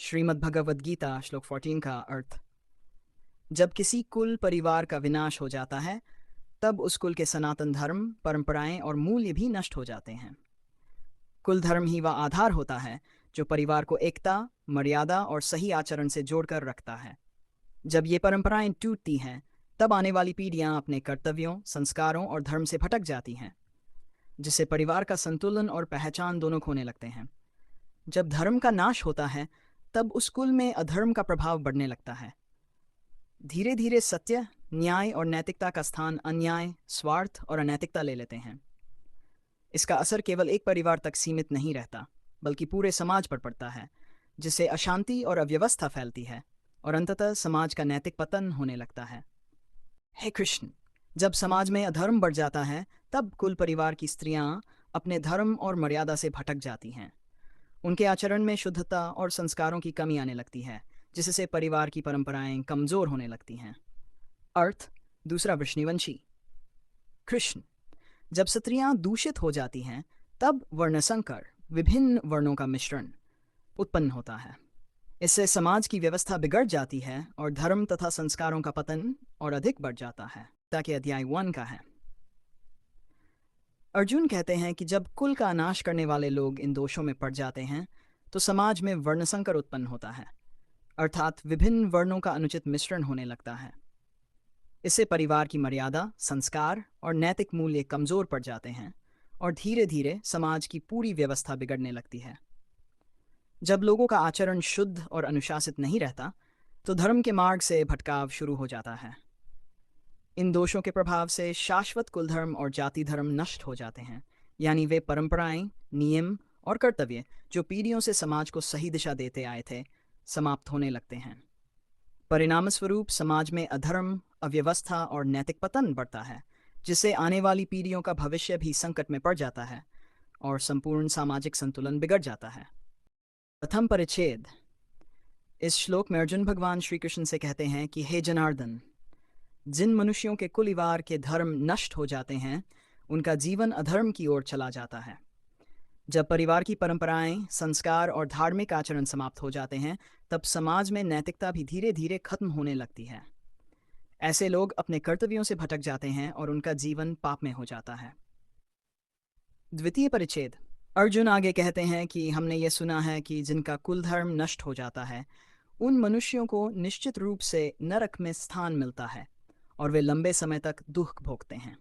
श्रीमद् भगवद गीता श्लोक 14 का अर्थ। जब किसी कुल परिवार का विनाश हो जाता है तब उस कुल के सनातन धर्म, परंपराएं और मूल्य भी नष्ट हो जाते हैं। कुल धर्म ही वह आधार होता है जो परिवार को एकता, मर्यादा और सही आचरण से जोड़कर रखता है। जब ये परंपराएं टूटती हैं तब आने वाली पीढ़ियां अपने कर्तव्यों, संस्कारों और धर्म से भटक जाती हैं, जिससे परिवार का संतुलन और पहचान दोनों खोने लगते हैं। जब धर्म का नाश होता है तब उस कुल में अधर्म का प्रभाव बढ़ने लगता है। धीरे धीरे सत्य, न्याय और नैतिकता का स्थान अन्याय, स्वार्थ और अनैतिकता ले लेते हैं। इसका असर केवल एक परिवार तक सीमित नहीं रहता, बल्कि पूरे समाज पर पड़ता है, जिससे अशांति और अव्यवस्था फैलती है और अंततः समाज का नैतिक पतन होने लगता है। हे कृष्ण, जब समाज में अधर्म बढ़ जाता है तब कुल परिवार की स्त्रियां अपने धर्म और मर्यादा से भटक जाती हैं। उनके आचरण में शुद्धता और संस्कारों की कमी आने लगती है, जिससे परिवार की परंपराएं कमजोर होने लगती हैं। अर्थ दूसरा वृष्णिवंशी। कृष्ण, जब स्त्रियां दूषित हो जाती हैं तब वर्णसंकर, विभिन्न वर्णों का मिश्रण उत्पन्न होता है। इससे समाज की व्यवस्था बिगड़ जाती है और धर्म तथा संस्कारों का पतन और अधिक बढ़ जाता है। ताकि अध्याय 1 का है। अर्जुन कहते हैं कि जब कुल का नाश करने वाले लोग इन दोषों में पड़ जाते हैं तो समाज में वर्णसंकर उत्पन्न होता है, अर्थात विभिन्न वर्णों का अनुचित मिश्रण होने लगता है। इससे परिवार की मर्यादा, संस्कार और नैतिक मूल्य कमजोर पड़ जाते हैं और धीरे धीरे समाज की पूरी व्यवस्था बिगड़ने लगती है। जब लोगों का आचरण शुद्ध और अनुशासित नहीं रहता तो धर्म के मार्ग से भटकाव शुरू हो जाता है। इन दोषों के प्रभाव से शाश्वत कुलधर्म और जाति धर्म नष्ट हो जाते हैं, यानी वे परंपराएं, नियम और कर्तव्य जो पीढ़ियों से समाज को सही दिशा देते आए थे, समाप्त होने लगते हैं। परिणामस्वरूप समाज में अधर्म, अव्यवस्था और नैतिक पतन बढ़ता है, जिससे आने वाली पीढ़ियों का भविष्य भी संकट में पड़ जाता है और संपूर्ण सामाजिक संतुलन बिगड़ जाता है। प्रथम परिच्छेद। इस श्लोक में अर्जुन भगवान श्री कृष्ण से कहते हैं कि हे जनार्दन, जिन मनुष्यों के कुलवार के धर्म नष्ट हो जाते हैं उनका जीवन अधर्म की ओर चला जाता है। जब परिवार की परंपराएं, संस्कार और धार्मिक आचरण समाप्त हो जाते हैं तब समाज में नैतिकता भी धीरे धीरे खत्म होने लगती है। ऐसे लोग अपने कर्तव्यों से भटक जाते हैं और उनका जीवन पाप में हो जाता है। द्वितीय परिच्छेद। अर्जुन आगे कहते हैं कि हमने ये सुना है कि जिनका कुल धर्म नष्ट हो जाता है उन मनुष्यों को निश्चित रूप से नरक में स्थान मिलता है और वे लंबे समय तक दुख भोगते हैं।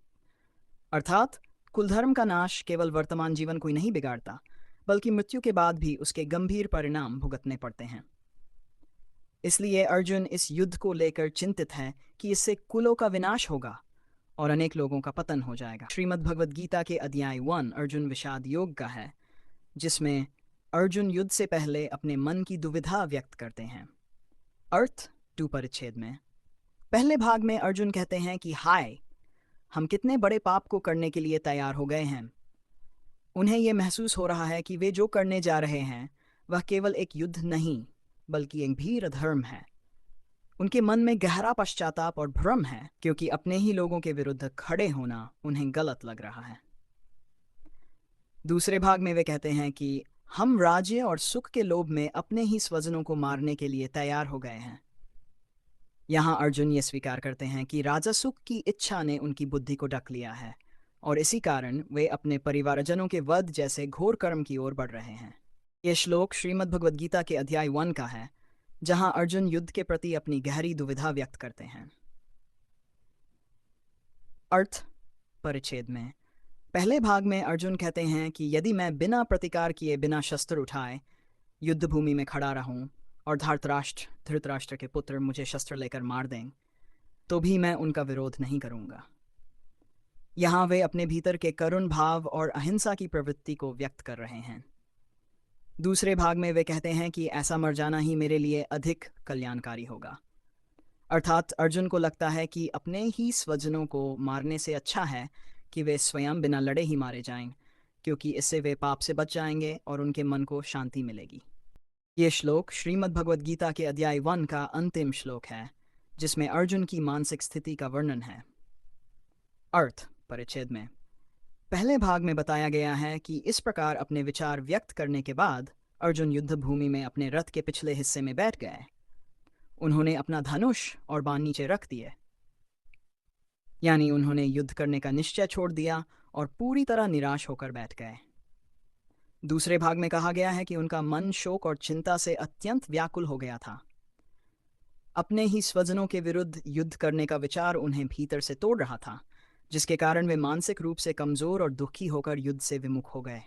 अर्थात कुलधर्म का नाश केवल वर्तमान जीवन को ही नहीं बिगाड़ता, बल्कि मृत्यु के बाद भी उसके गंभीर परिणाम भुगतने पड़ते हैं। इसलिए अर्जुन इस युद्ध को लेकर चिंतित है कि इससे कुलों का विनाश होगा और अनेक लोगों का पतन हो जाएगा। श्रीमद् भगवद गीता के अध्याय 1 अर्जुन विषाद योग का है, जिसमें अर्जुन युद्ध से पहले अपने मन की दुविधा व्यक्त करते हैं। अर्थ 2 परिच्छेद में। पहले भाग में अर्जुन कहते हैं कि हाय, हम कितने बड़े पाप को करने के लिए तैयार हो गए हैं। उन्हें यह महसूस हो रहा है कि वे जो करने जा रहे हैं वह केवल एक युद्ध नहीं, बल्कि एक भीड़ धर्म है। उनके मन में गहरा पश्चाताप और भ्रम है, क्योंकि अपने ही लोगों के विरुद्ध खड़े होना उन्हें गलत लग रहा है। दूसरे भाग में वे कहते हैं कि हम राज्य और सुख के लोभ में अपने ही स्वजनों को मारने के लिए तैयार हो गए हैं। यहाँ अर्जुन ये स्वीकार करते हैं कि राजसुख की इच्छा ने उनकी बुद्धि को ढक लिया है और इसी कारण वे अपने परिवारजनों के वध जैसे घोर कर्म की ओर बढ़ रहे हैं। ये श्लोक श्रीमद् भगवद गीता के अध्याय 1 का है, जहाँ अर्जुन युद्ध के प्रति अपनी गहरी दुविधा व्यक्त करते हैं। अर्थ परिच्छेद में। पहले भाग में अर्जुन कहते हैं कि यदि मैं बिना प्रतिकार किए, बिना शस्त्र उठाए युद्ध भूमि में खड़ा रहूं और धृतराष्ट्र के पुत्र मुझे शस्त्र लेकर मार दें तो भी मैं उनका विरोध नहीं करूंगा। यहाँ वे अपने भीतर के करुण भाव और अहिंसा की प्रवृत्ति को व्यक्त कर रहे हैं। दूसरे भाग में वे कहते हैं कि ऐसा मर जाना ही मेरे लिए अधिक कल्याणकारी होगा। अर्थात अर्जुन को लगता है कि अपने ही स्वजनों को मारने से अच्छा है कि वे स्वयं बिना लड़े ही मारे जाएं, क्योंकि इससे वे पाप से बच जाएंगे और उनके मन को शांति मिलेगी। ये श्लोक श्रीमद् भगवद गीता के अध्याय 1 का अंतिम श्लोक है, जिसमें अर्जुन की मानसिक स्थिति का वर्णन है। अर्थ परिच्छेद में। पहले भाग में बताया गया है कि इस प्रकार अपने विचार व्यक्त करने के बाद अर्जुन युद्ध भूमि में अपने रथ के पिछले हिस्से में बैठ गए। उन्होंने अपना धनुष और बाण नीचे रख दिए, यानी उन्होंने युद्ध करने का निश्चय छोड़ दिया और पूरी तरह निराश होकर बैठ गए। दूसरे भाग में कहा गया है कि उनका मन शोक और चिंता से अत्यंत व्याकुल हो गया था। अपने ही स्वजनों के विरुद्ध युद्ध करने का विचार उन्हें भीतर से तोड़ रहा था, जिसके कारण वे मानसिक रूप से कमजोर और दुखी होकर युद्ध से विमुख हो गए।